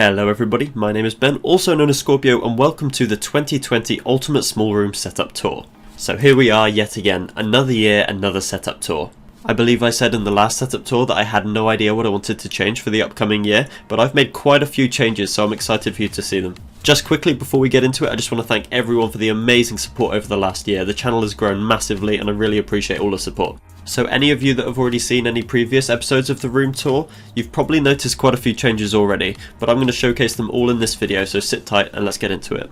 Hello everybody, my name is Ben, also known as Scorpio, and welcome to the 2020 Ultimate Small Room Setup Tour. So here we are yet again, another year, another setup tour. I believe I said in the last setup tour that I had no idea what I wanted to change for the upcoming year, but I've made quite a few changes, so I'm excited for you to see them. Just quickly before we get into it, I just want to thank everyone for the amazing support over the last year. The channel has grown massively and I really appreciate all the support. So any of you that have already seen any previous episodes of the room tour, you've probably noticed quite a few changes already, but I'm going to showcase them all in this video, so sit tight and let's get into it.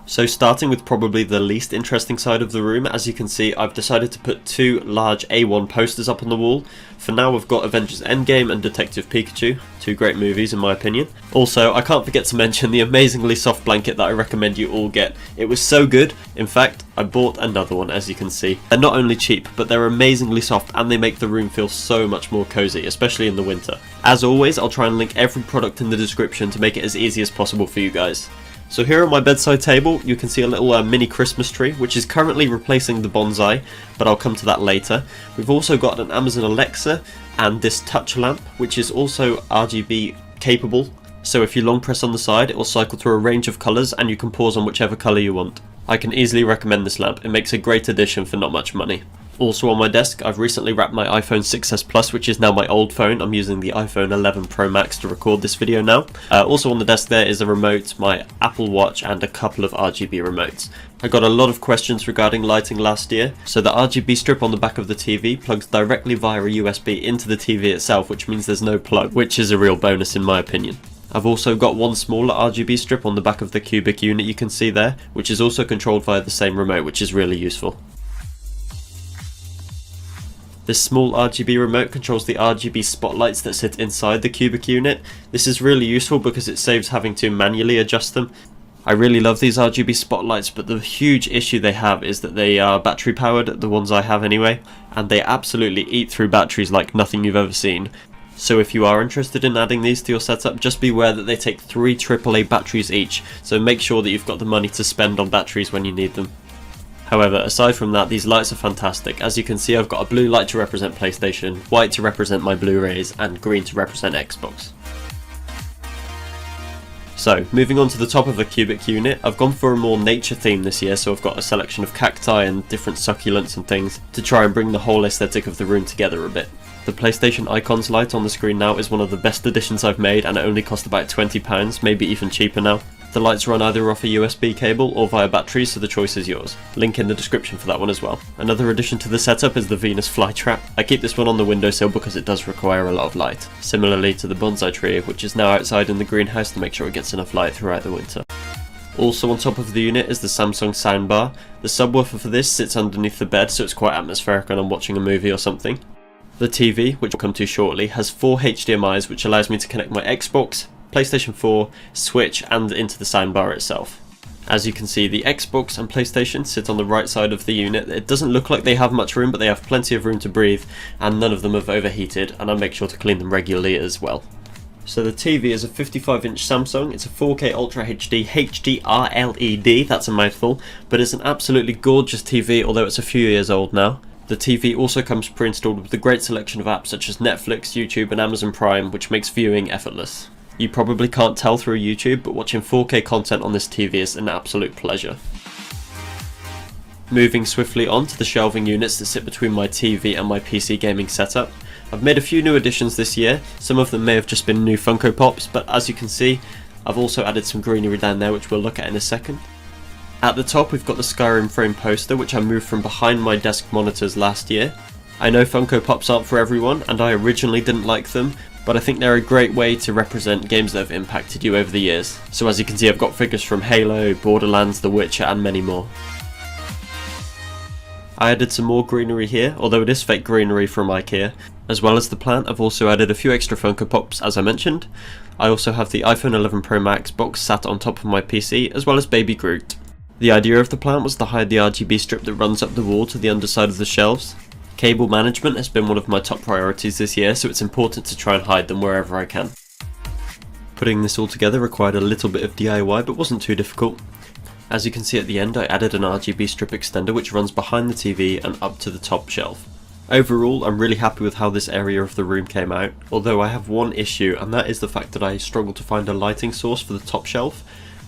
So starting with probably the least interesting side of the room, as you can see I've decided to put two large A1 posters up on the wall. For now we've got Avengers Endgame and Detective Pikachu, two great movies in my opinion. Also I can't forget to mention the amazingly soft blanket that I recommend you all get. It was so good, in fact I bought another one as you can see. They're not only cheap but they're amazingly soft and they make the room feel so much more cozy, especially in the winter. As always I'll try and link every product in the description to make it as easy as possible for you guys. So here on my bedside table you can see a little mini Christmas tree which is currently replacing the bonsai, but I'll come to that later. We've also got an Amazon Alexa and this touch lamp which is also RGB capable, so if you long press on the side it will cycle through a range of colours and you can pause on whichever colour you want. I can easily recommend this lamp, it makes a great addition for not much money. Also on my desk I've recently wrapped my iPhone 6s Plus, which is now my old phone. I'm using the iPhone 11 Pro Max to record this video now. Also on the desk there is a remote, my Apple Watch and a couple of RGB remotes. I got a lot of questions regarding lighting last year, so the RGB strip on the back of the TV plugs directly via a USB into the TV itself, which means there's no plug, which is a real bonus in my opinion. I've also got one smaller RGB strip on the back of the cubic unit you can see there, which is also controlled via the same remote, which is really useful. This small RGB remote controls the RGB spotlights that sit inside the cubic unit. This is really useful because it saves having to manually adjust them. I really love these RGB spotlights, but the huge issue they have is that they are battery powered, the ones I have anyway, and they absolutely eat through batteries like nothing you've ever seen. So if you are interested in adding these to your setup, just beware that they take 3 AAA batteries each, so make sure that you've got the money to spend on batteries when you need them. However, aside from that, these lights are fantastic. As you can see, I've got a blue light to represent PlayStation, white to represent my Blu-rays, and green to represent Xbox. So, moving on to the top of the cubic unit, I've gone for a more nature theme this year, so I've got a selection of cacti and different succulents and things to try and bring the whole aesthetic of the room together a bit. The PlayStation icons light on the screen now is one of the best additions I've made, and it only cost about £20, maybe even cheaper now. The lights run either off a USB cable or via batteries, so the choice is yours. Link in the description for that one as well. Another addition to the setup is the Venus flytrap. I keep this one on the windowsill because it does require a lot of light, similarly to the bonsai tree, which is now outside in the greenhouse to make sure it gets enough light throughout the winter. Also on top of the unit is the Samsung soundbar. The subwoofer for this sits underneath the bed, so it's quite atmospheric when I'm watching a movie or something. The TV, which we'll come to shortly, has 4 HDMIs which allows me to connect my Xbox, PlayStation 4, Switch and into the soundbar itself. As you can see, the Xbox and PlayStation sit on the right side of the unit. It doesn't look like they have much room, but they have plenty of room to breathe and none of them have overheated, and I make sure to clean them regularly as well. So the TV is a 55-inch Samsung, it's a 4K Ultra HD HDR LED, that's a mouthful, but it's an absolutely gorgeous TV, although it's a few years old now. The TV also comes pre-installed with a great selection of apps such as Netflix, YouTube and Amazon Prime, which makes viewing effortless. You probably can't tell through YouTube, but watching 4K content on this TV is an absolute pleasure. Moving swiftly on to the shelving units that sit between my TV and my PC gaming setup. I've made a few new additions this year, some of them may have just been new Funko Pops, but as you can see, I've also added some greenery down there which we'll look at in a second. At the top we've got the Skyrim frame poster which I moved from behind my desk monitors last year. I know Funko Pops aren't for everyone and I originally didn't like them, but I think they're a great way to represent games that have impacted you over the years. So as you can see I've got figures from Halo, Borderlands, The Witcher and many more. I added some more greenery here, although it is fake greenery from IKEA. As well as the plant, I've also added a few extra Funko Pops as I mentioned. I also have the iPhone 11 Pro Max box sat on top of my PC, as well as Baby Groot. The idea of the plant was to hide the RGB strip that runs up the wall to the underside of the shelves. Cable management has been one of my top priorities this year, so it's important to try and hide them wherever I can. Putting this all together required a little bit of DIY, but wasn't too difficult. As you can see at the end, I added an RGB strip extender which runs behind the TV and up to the top shelf. Overall, I'm really happy with how this area of the room came out, although I have one issue, and that is the fact that I struggle to find a lighting source for the top shelf.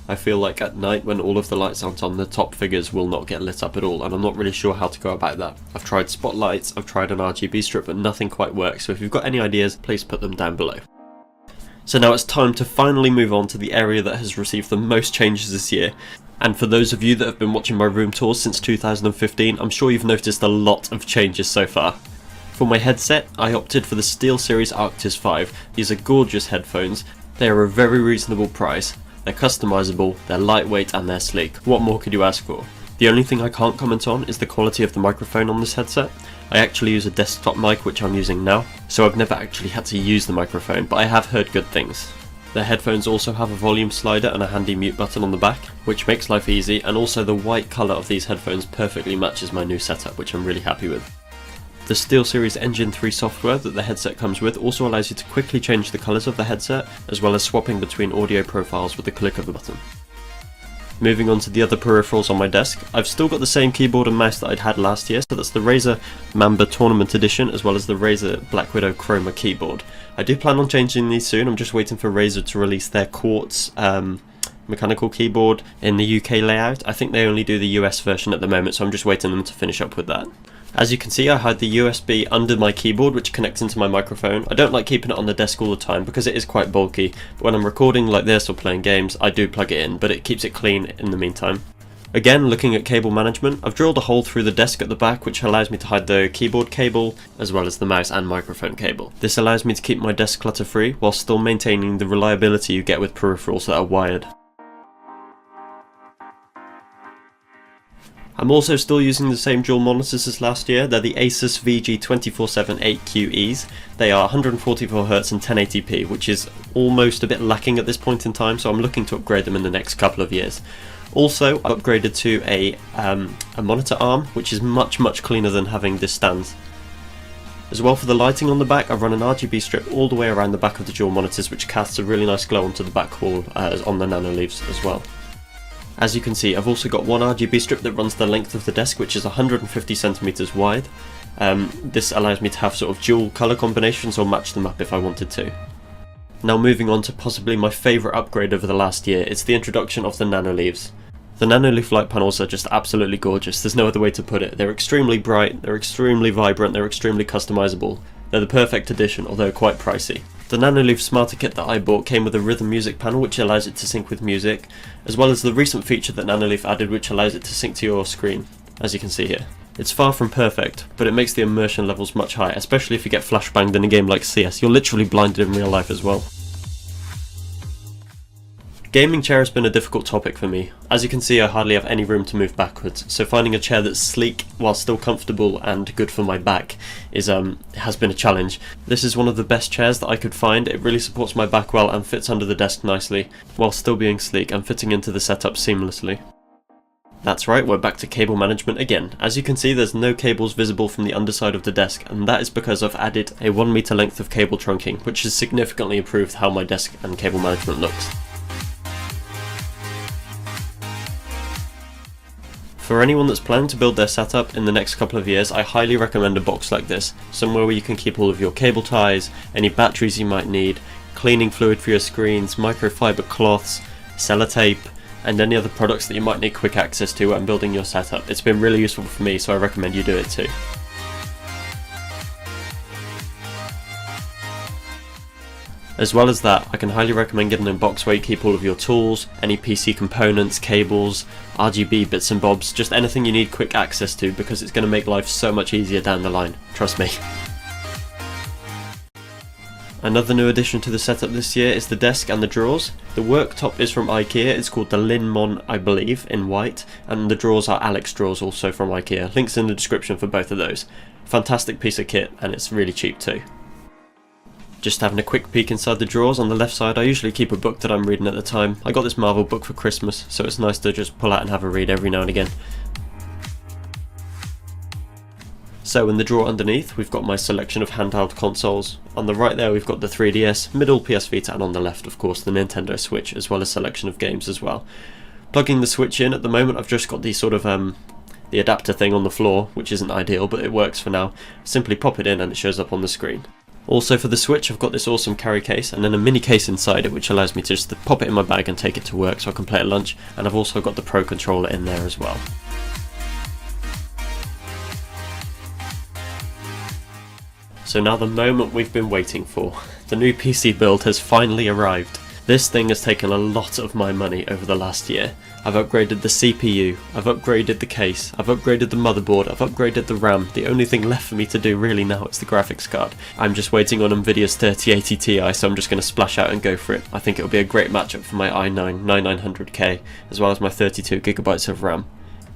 I feel like at night when all of the lights aren't on, the top figures will not get lit up at all, and I'm not really sure how to go about that. I've tried spotlights, I've tried an RGB strip, but nothing quite works, so if you've got any ideas, please put them down below. So now it's time to finally move on to the area that has received the most changes this year. And for those of you that have been watching my room tours since 2015, I'm sure you've noticed a lot of changes so far. For my headset, I opted for the SteelSeries Arctis 5. These are gorgeous headphones. They are a very reasonable price. They're customizable, they're lightweight, and they're sleek. What more could you ask for? The only thing I can't comment on is the quality of the microphone on this headset. I actually use a desktop mic, which I'm using now, so I've never actually had to use the microphone, but I have heard good things. The headphones also have a volume slider and a handy mute button on the back, which makes life easy, and also the white colour of these headphones perfectly matches my new setup, which I'm really happy with. The SteelSeries Engine 3 software that the headset comes with also allows you to quickly change the colours of the headset, as well as swapping between audio profiles with the click of a button. Moving on to the other peripherals on my desk, I've still got the same keyboard and mouse that I'd had last year, so that's the Razer Mamba Tournament Edition as well as the Razer Black Widow Chroma keyboard. I do plan on changing these soon. I'm just waiting for Razer to release their Quartz mechanical keyboard in the UK layout. I think they only do the US version at the moment, so I'm just waiting them to finish up with that. As you can see, I hide the USB under my keyboard, which connects into my microphone. I don't like keeping it on the desk all the time because it is quite bulky, but when I'm recording like this or playing games, I do plug it in, but it keeps it clean in the meantime. Again, looking at cable management, I've drilled a hole through the desk at the back, which allows me to hide the keyboard cable, as well as the mouse and microphone cable. This allows me to keep my desk clutter-free, while still maintaining the reliability you get with peripherals that are wired. I'm also still using the same dual monitors as last year. They're the Asus VG247 8QEs. They are 144Hz and 1080p, which is almost a bit lacking at this point in time, so I'm looking to upgrade them in the next couple of years. Also, I upgraded to a monitor arm, which is much cleaner than having this stand. As well, for the lighting on the back, I've run an RGB strip all the way around the back of the dual monitors, which casts a really nice glow onto the back wall on the Nanoleafs as well. As you can see, I've also got one RGB strip that runs the length of the desk, which is 150cm wide. This allows me to have sort of dual colour combinations or match them up if I wanted to. Now moving on to possibly my favourite upgrade over the last year, it's the introduction of the Nanoleafs. The Nanoleaf light panels are just absolutely gorgeous, there's no other way to put it. They're extremely bright, they're extremely vibrant, they're extremely customisable. They're the perfect addition, although quite pricey. The Nanoleaf Smarter Kit that I bought came with a rhythm music panel which allows it to sync with music, as well as the recent feature that Nanoleaf added which allows it to sync to your screen, as you can see here. It's far from perfect, but it makes the immersion levels much higher, especially if you get flashbanged in a game like CS. You're literally blinded in real life as well. Gaming chair has been a difficult topic for me. As you can see, I hardly have any room to move backwards, so finding a chair that's sleek while still comfortable and good for my back has been a challenge. This is one of the best chairs that I could find. It really supports my back well and fits under the desk nicely, while still being sleek and fitting into the setup seamlessly. That's right, we're back to cable management again. As you can see, there's no cables visible from the underside of the desk, and that is because I've added a 1 meter length of cable trunking, which has significantly improved how my desk and cable management looks. For anyone that's planning to build their setup in the next couple of years, I highly recommend a box like this, somewhere where you can keep all of your cable ties, any batteries you might need, cleaning fluid for your screens, microfiber cloths, sellotape, and any other products that you might need quick access to when building your setup. It's been really useful for me, so I recommend you do it too. As well as that, I can highly recommend getting a box where you keep all of your tools, any PC components, cables, RGB bits and bobs, just anything you need quick access to, because it's going to make life so much easier down the line, trust me. Another new addition to the setup this year is the desk and the drawers. The worktop is from IKEA, it's called the Linmon I believe, in white, and the drawers are Alex drawers also from IKEA. Links in the description for both of those. Fantastic piece of kit, and it's really cheap too. Just having a quick peek inside the drawers, on the left side I usually keep a book that I'm reading at the time. I got this Marvel book for Christmas, so it's nice to just pull out and have a read every now and again. So in the drawer underneath we've got my selection of handheld consoles. On the right there we've got the 3DS, middle PS Vita, and on the left of course the Nintendo Switch, as well as a selection of games as well. Plugging the Switch in, at the moment I've just got these sort of the adapter thing on the floor, which isn't ideal but it works for now. Simply pop it in and it shows up on the screen. Also for the Switch, I've got this awesome carry case and then a mini case inside it which allows me to just pop it in my bag and take it to work so I can play at lunch, and I've also got the Pro controller in there as well. So now the moment we've been waiting for. The new PC build has finally arrived. This thing has taken a lot of my money over the last year. I've upgraded the CPU, I've upgraded the case, I've upgraded the motherboard, I've upgraded the RAM. The only thing left for me to do really now is the graphics card. I'm just waiting on Nvidia's 3080 Ti, so I'm just going to splash out and go for it. I think it'll be a great matchup for my i9 9900K, as well as my 32GB of RAM.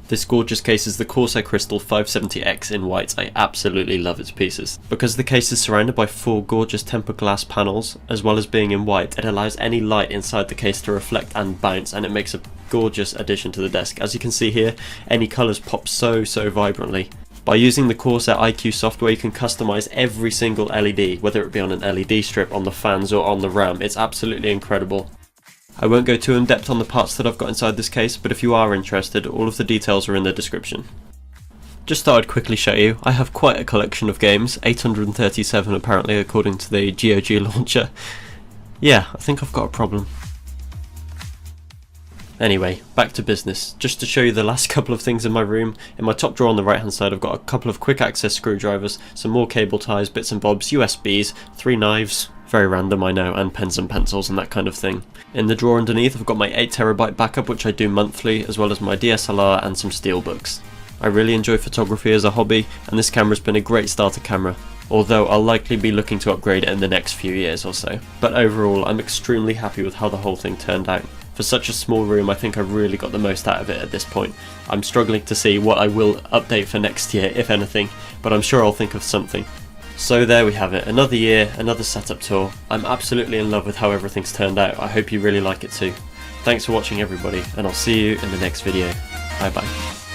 This gorgeous case is the Corsair Crystal 570X in white. I absolutely love its pieces. Because the case is surrounded by 4 gorgeous tempered glass panels, as well as being in white, it allows any light inside the case to reflect and bounce, and it makes a gorgeous addition to the desk. As you can see here, any colours pop so vibrantly. By using the Corsair IQ software, you can customise every single LED, whether it be on an LED strip, on the fans or on the RAM. It's absolutely incredible. I won't go too in depth on the parts that I've got inside this case, but if you are interested, all of the details are in the description. Just thought I'd quickly show you, I have quite a collection of games, 837 apparently according to the GOG launcher. Yeah, I think I've got a problem. Anyway, back to business. Just to show you the last couple of things in my room, in my top drawer on the right hand side I've got a couple of quick access screwdrivers, some more cable ties, bits and bobs, USBs, 3 knives, very random I know, and pens and pencils and that kind of thing. In the drawer underneath I've got my 8TB backup which I do monthly, as well as my DSLR and some steelbooks. I really enjoy photography as a hobby, and this camera's been a great starter camera, although I'll likely be looking to upgrade it in the next few years or so. But overall I'm extremely happy with how the whole thing turned out. For such a small room, I think I've really got the most out of it at this point. I'm struggling to see what I will update for next year, if anything, but I'm sure I'll think of something. So there we have it, another year, another setup tour. I'm absolutely in love with how everything's turned out. I hope you really like it too. Thanks for watching everybody, and I'll see you in the next video. Bye bye.